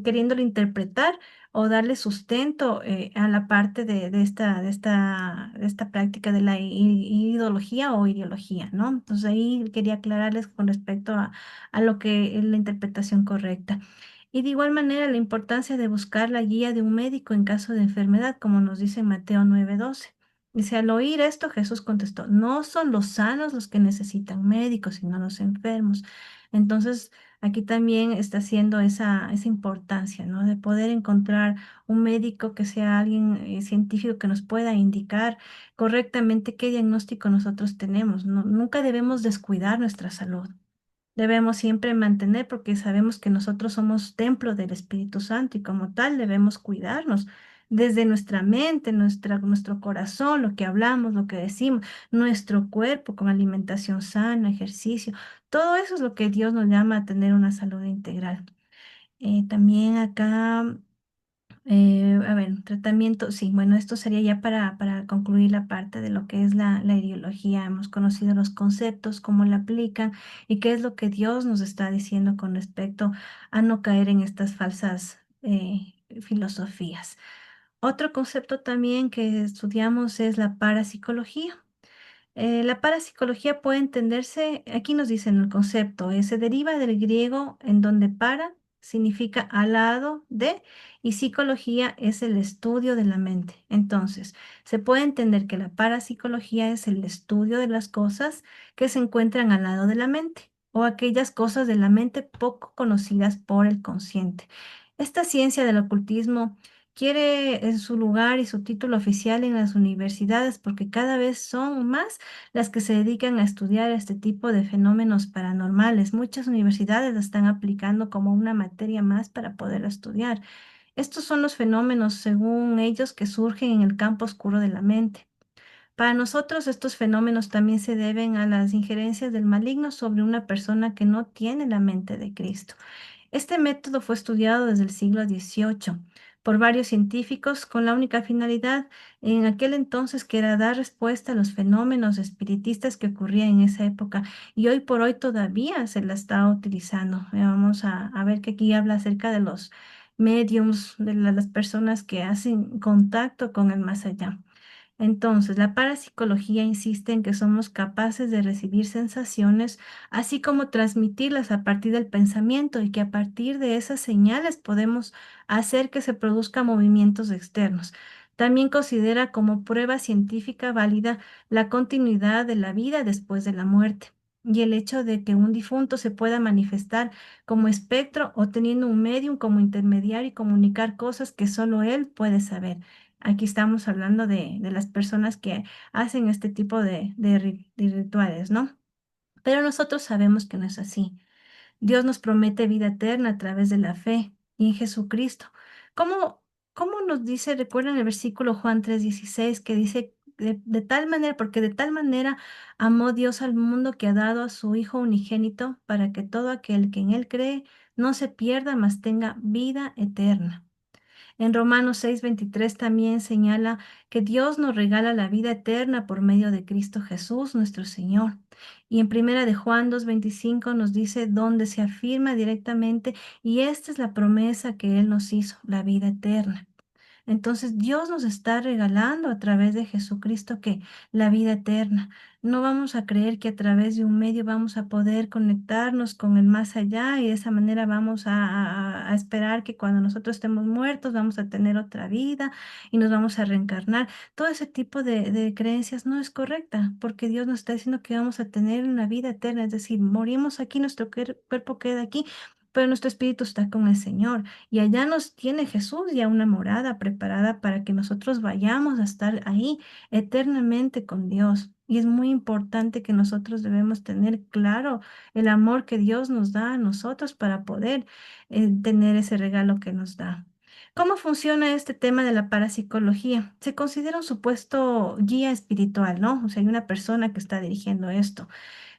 queriéndolo interpretar o darle sustento a la parte de esta práctica de la ideología o ideología, ¿no? Entonces ahí quería aclararles con respecto a lo que es la interpretación correcta. Y de igual manera la importancia de buscar la guía de un médico en caso de enfermedad, como nos dice en Mateo 9:12. Dice, al oír esto, Jesús contestó, no son los sanos los que necesitan médicos, sino los enfermos. Entonces, aquí también está haciendo esa importancia, ¿no? De poder encontrar un médico que sea alguien científico que nos pueda indicar correctamente qué diagnóstico nosotros tenemos, ¿no? Nunca debemos descuidar nuestra salud. Debemos siempre mantener porque sabemos que nosotros somos templo del Espíritu Santo y como tal debemos cuidarnos desde nuestra mente, nuestro corazón, lo que hablamos, lo que decimos, nuestro cuerpo con alimentación sana, ejercicio. Todo eso es lo que Dios nos llama a tener una salud integral. También acá a ver, tratamiento, sí, bueno, esto sería ya para concluir la parte de lo que es la ideología. Hemos conocido los conceptos, cómo la aplican y qué es lo que Dios nos está diciendo con respecto a no caer en estas falsas filosofías. Otro concepto también que estudiamos es la parapsicología. La parapsicología puede entenderse, aquí nos dicen el concepto, se deriva del griego en donde para significa al lado de y psicología es el estudio de la mente. Entonces, se puede entender que la parapsicología es el estudio de las cosas que se encuentran al lado de la mente o aquellas cosas de la mente poco conocidas por el consciente. Esta ciencia del ocultismo quiere su lugar y su título oficial en las universidades porque cada vez son más las que se dedican a estudiar este tipo de fenómenos paranormales. Muchas universidades la están aplicando como una materia más para poder estudiar. Estos son los fenómenos, según ellos, que surgen en el campo oscuro de la mente. Para nosotros, estos fenómenos también se deben a las injerencias del maligno sobre una persona que no tiene la mente de Cristo. Este método fue estudiado desde el siglo XVIII por varios científicos con la única finalidad en aquel entonces que era dar respuesta a los fenómenos espiritistas que ocurrían en esa época y hoy por hoy todavía se la está utilizando. Vamos a ver que aquí habla acerca de los mediums, de las personas que hacen contacto con el más allá. Entonces, la parapsicología insiste en que somos capaces de recibir sensaciones, así como transmitirlas a partir del pensamiento y que a partir de esas señales podemos hacer que se produzcan movimientos externos. También considera como prueba científica válida la continuidad de la vida después de la muerte y el hecho de que un difunto se pueda manifestar como espectro o teniendo un medium como intermediario y comunicar cosas que solo él puede saber. Aquí estamos hablando de las personas que hacen este tipo de rituales, ¿no? Pero nosotros sabemos que no es así. Dios nos promete vida eterna a través de la fe y en Jesucristo. ¿Cómo, cómo nos dice, recuerdan el versículo Juan 3:16 que dice, de tal manera, porque de tal manera amó Dios al mundo que ha dado a su Hijo unigénito para que todo aquel que en él cree no se pierda, mas tenga vida eterna? En Romanos 6:23 también señala que Dios nos regala la vida eterna por medio de Cristo Jesús, nuestro Señor. Y en Primera de Juan 2:25 nos dice donde se afirma directamente, y esta es la promesa que Él nos hizo, la vida eterna. Entonces Dios nos está regalando a través de Jesucristo que la vida eterna. No vamos a creer que a través de un medio vamos a poder conectarnos con el más allá y de esa manera vamos a esperar que cuando nosotros estemos muertos vamos a tener otra vida y nos vamos a reencarnar. Todo ese tipo de creencias no es correcta porque Dios nos está diciendo que vamos a tener una vida eterna, es decir, morimos aquí, nuestro cuerpo queda aquí, pero nuestro espíritu está con el Señor. Y allá nos tiene Jesús ya una morada preparada para que nosotros vayamos a estar ahí eternamente con Dios. Y es muy importante que nosotros debemos tener claro el amor que Dios nos da a nosotros para poder tener ese regalo que nos da. ¿Cómo funciona este tema de la parapsicología? Se considera un supuesto guía espiritual, ¿no? O sea, hay una persona que está dirigiendo esto.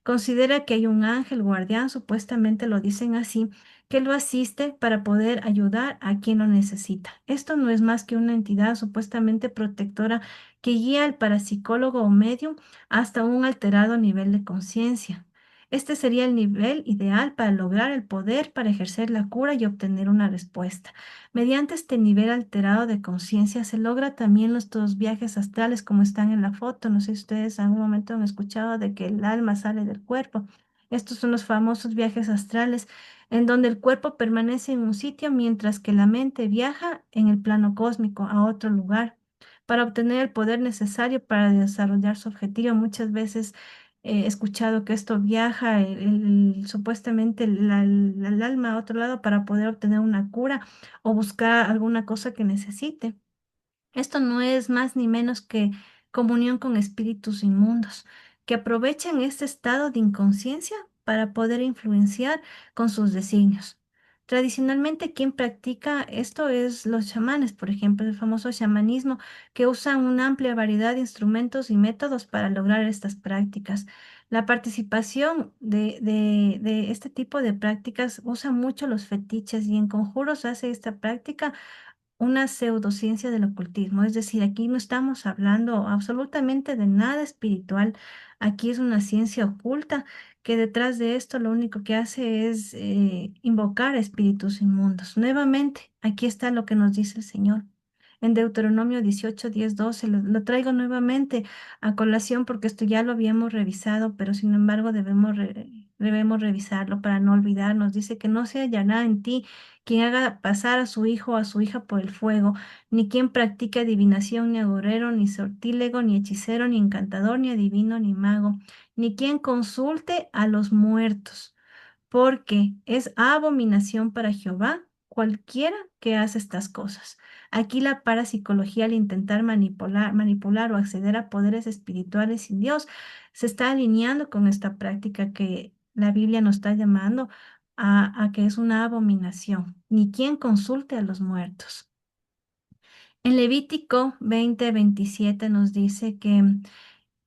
Considera que hay un ángel guardián, supuestamente lo dicen así, que lo asiste para poder ayudar a quien lo necesita. Esto no es más que una entidad supuestamente protectora que guía al parapsicólogo o medium hasta un alterado nivel de conciencia. Este sería el nivel ideal para lograr el poder para ejercer la cura y obtener una respuesta. Mediante este nivel alterado de conciencia se logra también nuestros viajes astrales como están en la foto. No sé si ustedes en algún momento han escuchado de que el alma sale del cuerpo. Estos son los famosos viajes astrales en donde el cuerpo permanece en un sitio mientras que la mente viaja en el plano cósmico a otro lugar para obtener el poder necesario para desarrollar su objetivo. Muchas veces he escuchado que esto viaja supuestamente el alma a otro lado para poder obtener una cura o buscar alguna cosa que necesite. Esto no es más ni menos que comunión con espíritus inmundos, que aprovechan este estado de inconsciencia para poder influenciar con sus designios. Tradicionalmente, quien practica esto es los chamanes, por ejemplo, el famoso chamanismo, que usan una amplia variedad de instrumentos y métodos para lograr estas prácticas. La participación de este tipo de prácticas usa mucho los fetiches y en conjuros hace esta práctica una pseudociencia del ocultismo. Es decir, aquí no estamos hablando absolutamente de nada espiritual. Aquí es una ciencia oculta que detrás de esto lo único que hace es invocar a espíritus inmundos. Nuevamente, aquí está lo que nos dice el Señor. en Deuteronomio 18, 10, 12. Lo traigo nuevamente a colación porque esto ya lo habíamos revisado, pero sin embargo debemos revisarlo para no olvidarnos. Dice que no se hallará en ti quien haga pasar a su hijo o a su hija por el fuego, ni quien practique adivinación, ni agorero, ni sortílego, ni hechicero, ni encantador, ni adivino, ni mago, ni quien consulte a los muertos, porque es abominación para Jehová cualquiera que hace estas cosas. Aquí la parapsicología, al intentar manipular o acceder a poderes espirituales sin Dios, se está alineando con esta práctica que la Biblia nos está llamando a que es una abominación, ni quien consulte a los muertos. En Levítico 20:27 nos dice que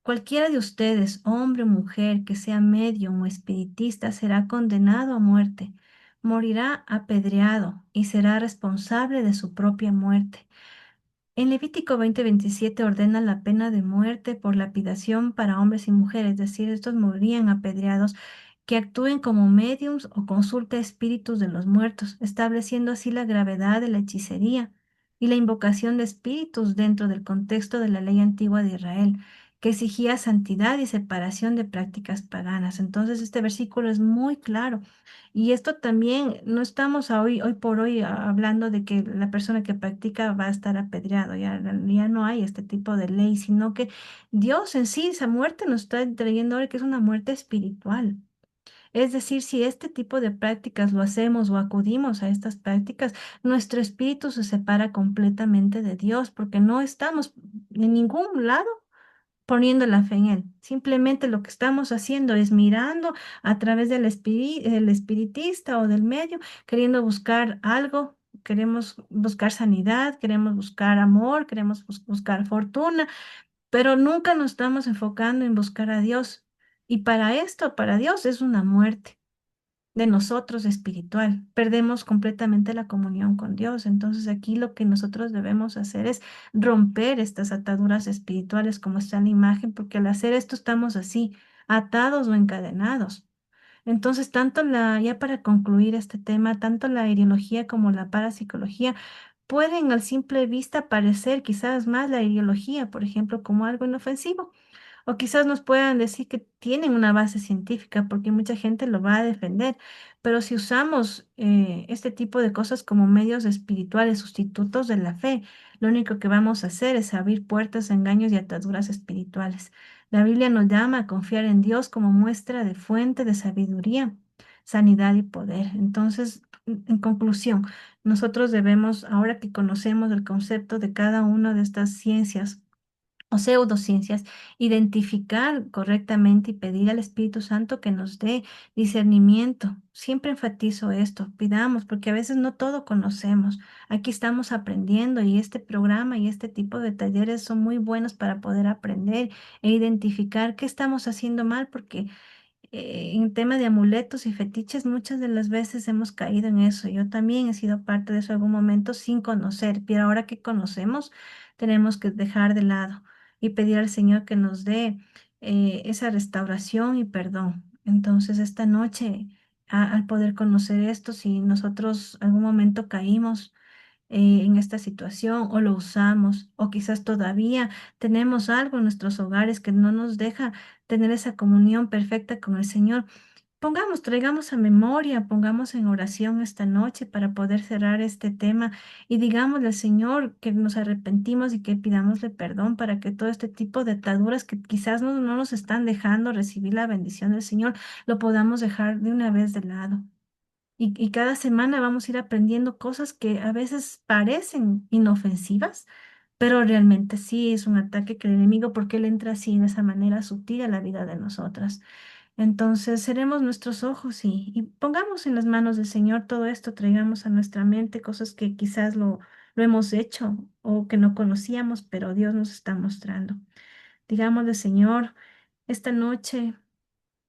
cualquiera de ustedes, hombre o mujer, que sea medium o espiritista, será condenado a muerte, morirá apedreado y será responsable de su propia muerte. En Levítico 20:27 ordena la pena de muerte por lapidación para hombres y mujeres, es decir, estos morirían apedreados, que actúen como médiums o consulte espíritus de los muertos, estableciendo así la gravedad de la hechicería y la invocación de espíritus dentro del contexto de la ley antigua de Israel, que exigía santidad y separación de prácticas paganas. Entonces, este versículo es muy claro. Y esto también, no estamos hoy por hoy hablando de que la persona que practica va a estar apedreado, ya no hay este tipo de ley, sino que Dios en sí, esa muerte nos está trayendo ahora que es una muerte espiritual. Es decir, si este tipo de prácticas lo hacemos o acudimos a estas prácticas, nuestro espíritu se separa completamente de Dios, porque no estamos en ningún lado poniendo la fe en Él. Simplemente lo que estamos haciendo es mirando a través del espiritista o del medio, queriendo buscar algo. Queremos buscar sanidad, queremos buscar amor, queremos buscar fortuna, pero nunca nos estamos enfocando en buscar a Dios. Y para esto, para Dios, es una muerte de nosotros espiritual. Perdemos completamente la comunión con Dios. Entonces aquí lo que nosotros debemos hacer es romper estas ataduras espirituales como está en la imagen, porque al hacer esto estamos así, atados o encadenados. Entonces, ya para concluir este tema, tanto la ideología como la parapsicología pueden al simple vista parecer quizás más la ideología, por ejemplo, como algo inofensivo. O quizás nos puedan decir que tienen una base científica, porque mucha gente lo va a defender. Pero si usamos este tipo de cosas como medios espirituales, sustitutos de la fe, lo único que vamos a hacer es abrir puertas a engaños y ataduras espirituales. La Biblia nos llama a confiar en Dios como muestra de fuente de sabiduría, sanidad y poder. Entonces, en conclusión, nosotros debemos, ahora que conocemos el concepto de cada una de estas ciencias, o pseudociencias, identificar correctamente y pedir al Espíritu Santo que nos dé discernimiento. Siempre enfatizo esto, pidamos, porque a veces no todo conocemos. Aquí estamos aprendiendo y este programa y este tipo de talleres son muy buenos para poder aprender e identificar qué estamos haciendo mal, porque en tema de amuletos y fetiches, muchas de las veces hemos caído en eso. Yo también he sido parte de eso en algún momento sin conocer, pero ahora que conocemos, tenemos que dejar de lado y pedir al Señor que nos dé esa restauración y perdón. Entonces, esta noche, al poder conocer esto, si nosotros algún momento caímos, en esta situación o lo usamos o quizás todavía tenemos algo en nuestros hogares que no nos deja tener esa comunión perfecta con el Señor. Traigamos a memoria, pongamos en oración esta noche para poder cerrar este tema y digámosle al Señor que nos arrepentimos y que pidamosle perdón para que todo este tipo de ataduras que quizás no nos están dejando recibir la bendición del Señor, lo podamos dejar de una vez de lado. Y cada semana vamos a ir aprendiendo cosas que a veces parecen inofensivas, pero realmente sí es un ataque que el enemigo, porque él entra así de esa manera sutil a la vida de nosotras. Entonces, cerremos nuestros ojos y pongamos en las manos del Señor todo esto, traigamos a nuestra mente cosas que quizás lo hemos hecho o que no conocíamos, pero Dios nos está mostrando. Digámosle, Señor, esta noche.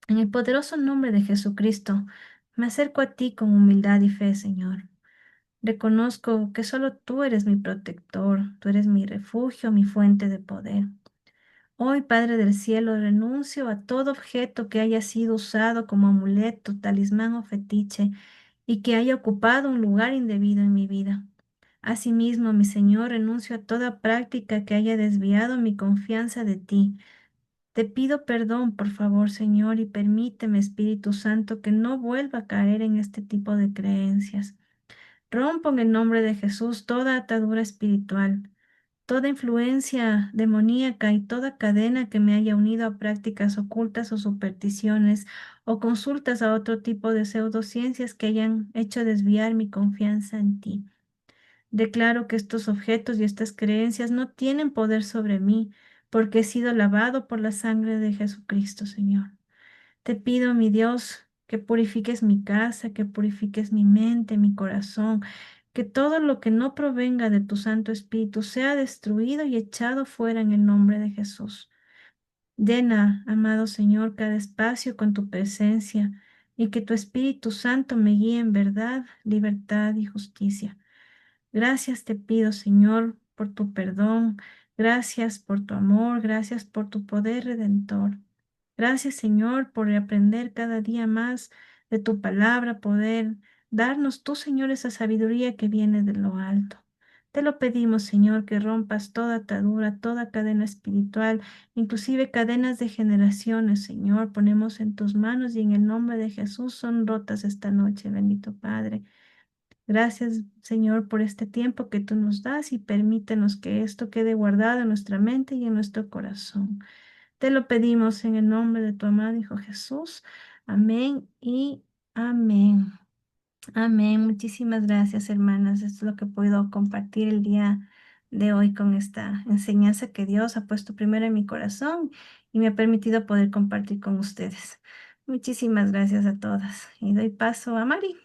En el poderoso nombre de Jesucristo, me acerco a ti con humildad y fe, Señor. Reconozco que solo tú eres mi protector, tú eres mi refugio, mi fuente de poder. Hoy, Padre del cielo, renuncio a todo objeto que haya sido usado como amuleto, talismán o fetiche y que haya ocupado un lugar indebido en mi vida. Asimismo, mi Señor, renuncio a toda práctica que haya desviado mi confianza de ti. Te pido perdón, por favor, Señor, y permíteme, Espíritu Santo, que no vuelva a caer en este tipo de creencias. Rompo en el nombre de Jesús toda atadura espiritual, toda influencia demoníaca y toda cadena que me haya unido a prácticas ocultas o supersticiones o consultas a otro tipo de pseudociencias que hayan hecho desviar mi confianza en ti. Declaro que estos objetos y estas creencias no tienen poder sobre mí, porque he sido lavado por la sangre de Jesucristo, Señor. Te pido, mi Dios, que purifiques mi casa, que purifiques mi mente, mi corazón, que todo lo que no provenga de tu Santo Espíritu sea destruido y echado fuera en el nombre de Jesús. Llena, amado Señor, cada espacio con tu presencia y que tu Espíritu Santo me guíe en verdad, libertad y justicia. Gracias te pido, Señor, por tu perdón. Gracias por tu amor. Gracias por tu poder redentor. Gracias, Señor, por aprender cada día más de tu palabra, poder darnos tú, Señor, esa sabiduría que viene de lo alto. Te lo pedimos, Señor, que rompas toda atadura, toda cadena espiritual, inclusive cadenas de generaciones, Señor. Ponemos en tus manos y en el nombre de Jesús son rotas esta noche, bendito Padre. Gracias, Señor, por este tiempo que tú nos das y permítenos que esto quede guardado en nuestra mente y en nuestro corazón. Te lo pedimos en el nombre de tu amado Hijo Jesús. Amén y amén. Amén. Muchísimas gracias, hermanas. Esto es lo que puedo compartir el día de hoy con esta enseñanza que Dios ha puesto primero en mi corazón y me ha permitido poder compartir con ustedes. Muchísimas gracias a todas. Y doy paso a Mari.